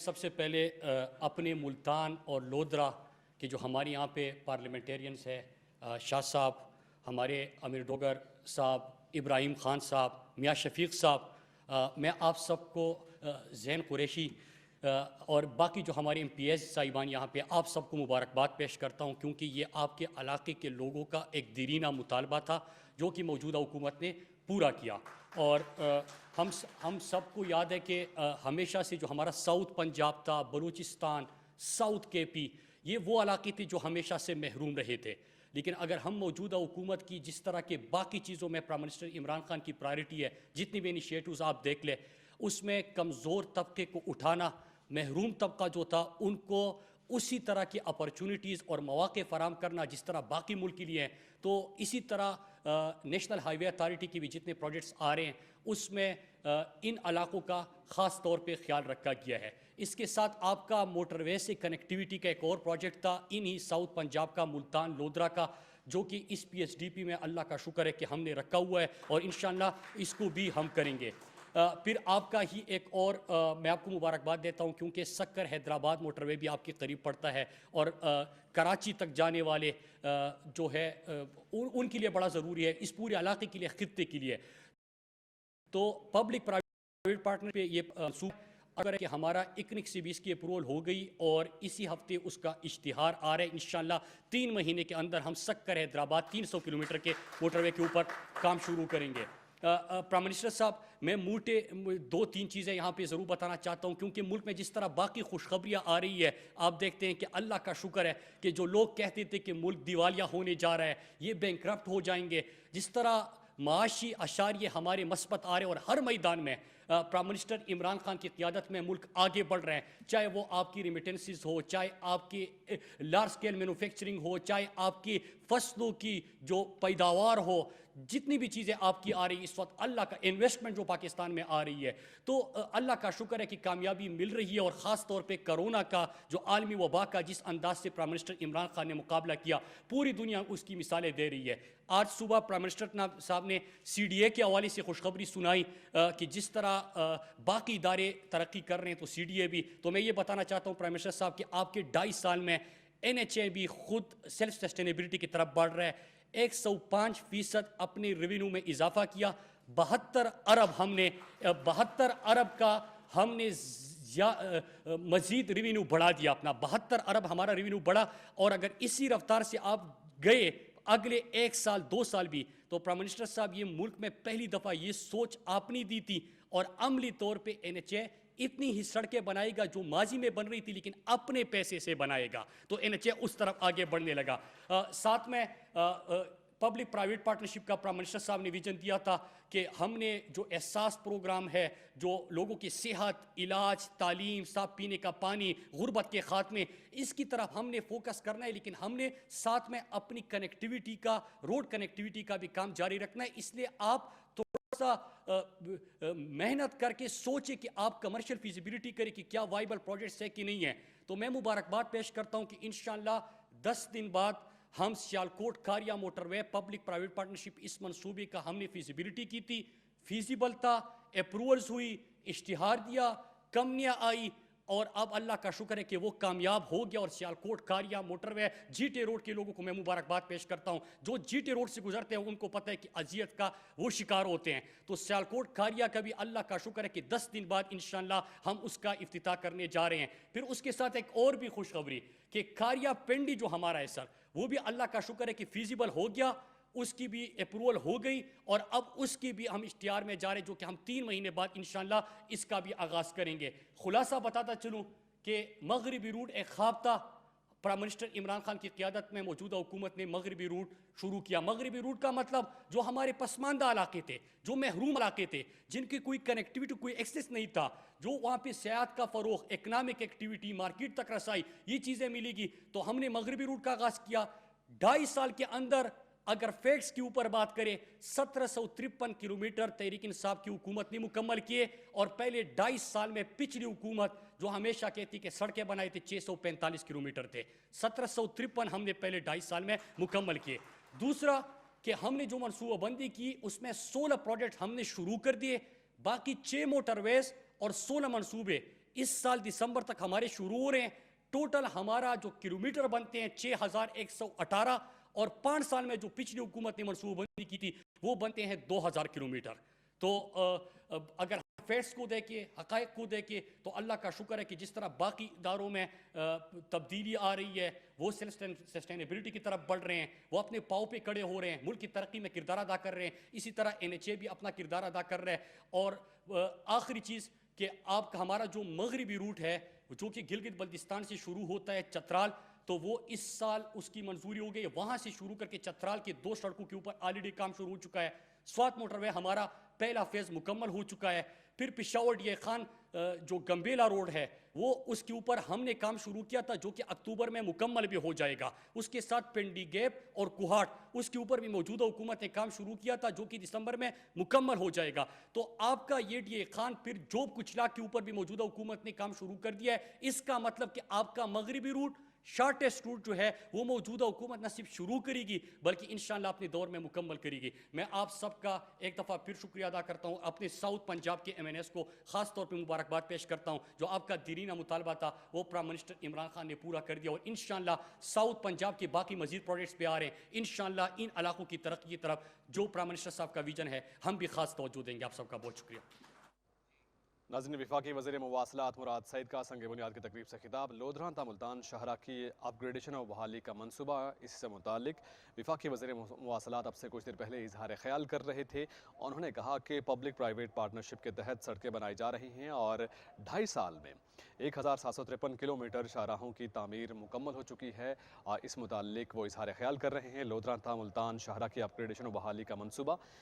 سب سے پہلے اپنے ملتان اور لودرا کے جو ہمارے یہاں پہ پارلیمنٹیرینز ہیں، شاہ صاحب، ہمارے امیر ڈوگر صاحب، ابراہیم خان صاحب، میاں شفیق صاحب، میں آپ سب کو زین قریشی اور باقی جو ہمارے MPs صاحبان یہاں پہ آپ سب کو مبارکباد پیش کرتا ہوں، کیونکہ یہ آپ کے علاقے کے لوگوں کا ایک دیرینہ مطالبہ تھا جو کہ موجودہ حکومت نے پورا کیا۔ اور ہم سب کو یاد ہے کہ ہمیشہ سے جو ہمارا ساؤتھ پنجاب تھا، بلوچستان، ساؤتھ KP، یہ وہ علاقے تھے جو ہمیشہ سے محروم رہے تھے۔ لیکن اگر ہم موجودہ حکومت کی جس طرح کے باقی چیزوں میں پرائم منسٹر عمران خان کی پرائرٹی ہے، جتنی بھی انیشیٹوز آپ دیکھ لیں، اس میں کمزور طبقے کو اٹھانا، محروم طبقہ جو تھا ان کو اسی طرح کی اپرچونٹیز اور مواقع فراہم کرنا جس طرح باقی ملک کے لیے ہیں، تو اسی طرح نیشنل ہائی وے اتھارٹی کی بھی جتنے پروجیکٹس آ رہے ہیں اس میں ان علاقوں کا خاص طور پہ خیال رکھا گیا ہے۔ اس کے ساتھ آپ کا موٹر وے سے کنیکٹیویٹی کا ایک اور پروجیکٹ تھا انہی ساؤتھ پنجاب کا، ملتان لودرا کا، جو کہ اس PSDP میں اللہ کا شکر ہے کہ ہم نے رکھا ہوا ہے اور انشاءاللہ اس کو بھی ہم کریں گے۔ پھر آپ کا ہی ایک اور میں آپ کو مبارکباد دیتا ہوں کیونکہ سکر حیدرآباد موٹر وے بھی آپ کے قریب پڑتا ہے اور کراچی تک جانے والے جو ہے ان کے لیے بڑا ضروری ہے، اس پورے علاقے کے لیے، خطے کے لیے۔ تو پبلک پرائیویٹ پارٹنر پہ یہ منصوبہ اگر کہ ہمارا اکنک سے بھی اس کی اپروول ہو گئی اور اسی ہفتے اس کا اشتہار آ رہا ہے، انشاءاللہ 3 مہینے کے اندر ہم سکر حیدرآباد 300 کلومیٹر کے موٹر وے کے اوپر کام شروع کریں گے۔ پرائم منسٹر صاحب، میں موٹے 2-3 چیزیں یہاں پہ ضرور بتانا چاہتا ہوں، کیونکہ ملک میں جس طرح باقی خوشخبریاں آ رہی ہے، آپ دیکھتے ہیں کہ اللہ کا شکر ہے کہ جو لوگ کہتے تھے کہ ملک دیوالیہ ہونے جا رہا ہے، یہ بینکرپٹ ہو جائیں گے، جس طرح معاشی اشاریے ہمارے مثبت آ رہے ہیں اور ہر میدان میں پرائم منسٹر عمران خان کی قیادت میں ملک آگے بڑھ رہے ہیں، چاہے وہ آپ کی ریمیٹنسز ہو، چاہے آپ کی لارج سکیل مینوفیکچرنگ ہو، چاہے آپ کی فصلوں کی جو پیداوار ہو، جتنی بھی چیزیں آپ کی آ رہی ہیں اس وقت، اللہ کا انویسٹمنٹ جو پاکستان میں آ رہی ہے، تو اللہ کا شکر ہے کہ کامیابی مل رہی ہے۔ اور خاص طور پہ کرونا کا جو عالمی وبا کا جس انداز سے پرائم منسٹر عمران خان نے مقابلہ کیا، پوری دنیا اس کی مثالیں دے رہی ہے۔ آج صبح پرائم منسٹر صاحب نے CDA کے حوالے سے خوشخبری سنائی کہ جس طرح باقی ادارے ترقی کر رہے ہیں تو CDA بھی، تو میں یہ بتانا چاہتا ہوں پرائم منسٹر صاحب کہ آپ کے 2.5 سال میں NHA بھی خود سیلف سسٹینیبلٹی کی طرف بڑھ رہا ہے، 105% اپنے ریونیو میں اضافہ کیا، 72 ارب کا ہم نے مزید ریونیو بڑھا دیا اپنا، 72 ارب ہمارا ریونیو بڑھا۔ اور اگر اسی رفتار سے آپ گئے اگلے 1 سال 2 سال بھی، تو پرائم منسٹر صاحب یہ ملک میں پہلی دفعہ یہ سوچ آپ نے دی تھی اور عملی طور پہ NHA اتنی ہی سڑکیں بنائے گا جو ماضی میں بن رہی تھی لیکن اپنے پیسے سے بنائے گا، تو NHA اس طرف آگے بڑھنے لگا۔ ساتھ میں پبلک پرائیویٹ پارٹنرشپ کا پرائم منسٹر صاحب نے ویژن دیا تھا کہ ہم نے جو احساس پروگرام ہے، جو لوگوں کی صحت، علاج، تعلیم، صاف پینے کا پانی، غربت کے خاتمے، اس کی طرف ہم نے فوکس کرنا ہے، لیکن ہم نے ساتھ میں اپنی کنیکٹیویٹی کا، روڈ کنیکٹیویٹی کا بھی کام جاری رکھنا ہے۔ اس لیے آپ تھوڑا سا محنت کر کے سوچیں کہ آپ کمرشل فیزیبلٹی کریں کہ کیا وائبل پروجیکٹس ہے کہ نہیں ہے۔ تو میں مبارکباد پیش کرتا ہوں کہ انشاءاللہ 10 دن بعد ہم سیالکوٹ کھاریا موٹر وے پبلک پرائیویٹ پارٹنرشپ اس منصوبے کا ہم نے فیزیبلٹی کی تھی، فیزیبل تھا، اپروولز ہوئی، اشتہار دیا، کمپنیاں آئی اور اب اللہ کا شکر ہے کہ وہ کامیاب ہو گیا۔ اور سیالکوٹ کھاریا موٹر وے GT روڈ کے لوگوں کو میں مبارکباد پیش کرتا ہوں، جو GT روڈ سے گزرتے ہیں ان کو پتہ ہے کہ اذیت کا وہ شکار ہوتے ہیں۔ تو سیالکوٹ کھاریا کا بھی اللہ کا شکر ہے کہ 10 دن بعد انشاءاللہ ہم اس کا افتتاح کرنے جا رہے ہیں۔ پھر اس کے ساتھ ایک اور بھی خوشخبری کہ کھاریا پنڈی جو ہمارا ہے سر، وہ بھی اللہ کا شکر ہے کہ فیزیبل ہو گیا، اس کی بھی اپروول ہو گئی اور اب اس کی بھی ہم اشتہار میں جا رہے ہیں جو کہ ہم 3 مہینے بعد انشاءاللہ اس کا بھی آغاز کریں گے۔ خلاصہ بتاتا چلوں کہ مغربی روٹ ایک خواب تھا، پرائم منسٹر عمران خان کی قیادت میں موجودہ حکومت نے مغربی روٹ شروع کیا۔ مغربی روٹ کا مطلب جو ہمارے پسماندہ علاقے تھے، جو محروم علاقے تھے، جن کی کوئی کنیکٹیویٹی، کوئی ایکسیس نہیں تھا، جو وہاں پہ سیاحت کا فروغ، اکنامک ایکٹیویٹی، مارکیٹ تک رسائی، یہ چیزیں ملے گی، تو ہم نے مغربی روٹ کا آغاز کیا۔ 2.5 سال کے اندر اگر فیکٹس کے اوپر بات کریں، 1753 کلومیٹر تحریک انصاف کی حکومت نے مکمل کیے، اور پہلے 2.5 سال میں پچھلی حکومت جو ہمیشہ کہتی کہ سڑکیں بنائی تھی 645 کلومیٹر تھے، 1753 ہم نے پہلے 2.5 سال میں مکمل کیے۔ دوسرا کہ ہم نے جو منصوبہ بندی کی اس میں 16 پروجیکٹ ہم نے شروع کر دیے، باقی 6 موٹر ویز اور 16 منصوبے اس سال دسمبر تک ہمارے شروع ہو رہے ہیں. ٹوٹل ہمارا جو کلومیٹر بنتے ہیں 6118 اور 5 سال میں جو پچھلی حکومت نے منصوبہ بندی کی تھی وہ بنتے ہیں 2000 کلومیٹر. تو اگر فیکٹس کو دیکھیں حقائق کو دیکھیں تو اللہ کا شکر ہے کہ جس طرح باقی اداروں میں تبدیلی آ رہی ہے وہ سسٹینیبلٹی کی طرف بڑھ رہے ہیں, وہ اپنے پاؤں پہ کھڑے ہو رہے ہیں, ملک کی ترقی میں کردار ادا کر رہے ہیں, اسی طرح NHA بھی اپنا کردار ادا کر رہا ہے. اور آخری چیز کہ آپ کا ہمارا جو مغربی روٹ ہے جو کہ گلگت بلتستان سے شروع ہوتا ہے چترال, تو وہ اس سال اس کی منظوری ہو گئی ہے. وہاں سے شروع کر کے چترال کے 2 سڑکوں کے اوپر آلریڈی کام شروع ہو چکا ہے. سوات موٹر وے ہمارا پہلا فیز مکمل ہو چکا ہے. پھر پشاور ڈی خان جو گمبیلا روڈ ہے وہ اس کے اوپر ہم نے کام شروع کیا تھا جو کہ اکتوبر میں مکمل بھی ہو جائے گا. اس کے ساتھ پنڈی گیپ اور کوہاٹ اس کے اوپر بھی موجودہ حکومت نے کام شروع کیا تھا جو کہ دسمبر میں مکمل ہو جائے گا. تو آپ کا یہ ڈی خان پھر جوب کچلا کے اوپر بھی موجودہ حکومت نے کام شروع کر دیا ہے. اس کا مطلب کہ آپ کا مغربی روٹ شارٹیسٹ روٹ جو ہے وہ موجودہ حکومت نہ صرف شروع کرے گی بلکہ انشاءاللہ اپنے دور میں مکمل کرے گی. میں آپ سب کا ایک دفعہ پھر شکریہ ادا کرتا ہوں. اپنے ساؤتھ پنجاب کے MNS کو خاص طور پہ مبارکباد پیش کرتا ہوں. جو آپ کا دیرینہ مطالبہ تھا وہ پرائم منسٹر عمران خان نے پورا کر دیا اور انشاءاللہ ساؤتھ پنجاب کے باقی مزید پروجیکٹس پہ آ رہے ہیں. انشاءاللہ ان علاقوں کی ترقی کی طرف جو پرائم منسٹر صاحب کا ویژن ہے ہم بھی خاص توجہ دیں گے. آپ سب کا بہت شکریہ. ناظرین, وفاقی وزیر مواصلات مراد سعید کا سنگ بنیاد کی تقریب سے خطاب. لودھران تا ملتان شاہراہ کی اپ گریڈیشن اور بحالی کا منصوبہ, اس سے متعلق وفاقی وزیر مواصلات اب سے کچھ دیر پہلے اظہار خیال کر رہے تھے. انہوں نے کہا کہ پبلک پرائیویٹ پارٹنرشپ کے تحت سڑکیں بنائی جا رہی ہیں اور 2.5 سال میں 1753 کلومیٹر شاہراہوں کی تعمیر مکمل ہو چکی ہے. اس متعلق وہ اظہار خیال کر رہے ہیں. لودھران تا ملتان شاہراہ کی اپ گریڈیشن و بحالی کا منصوبہ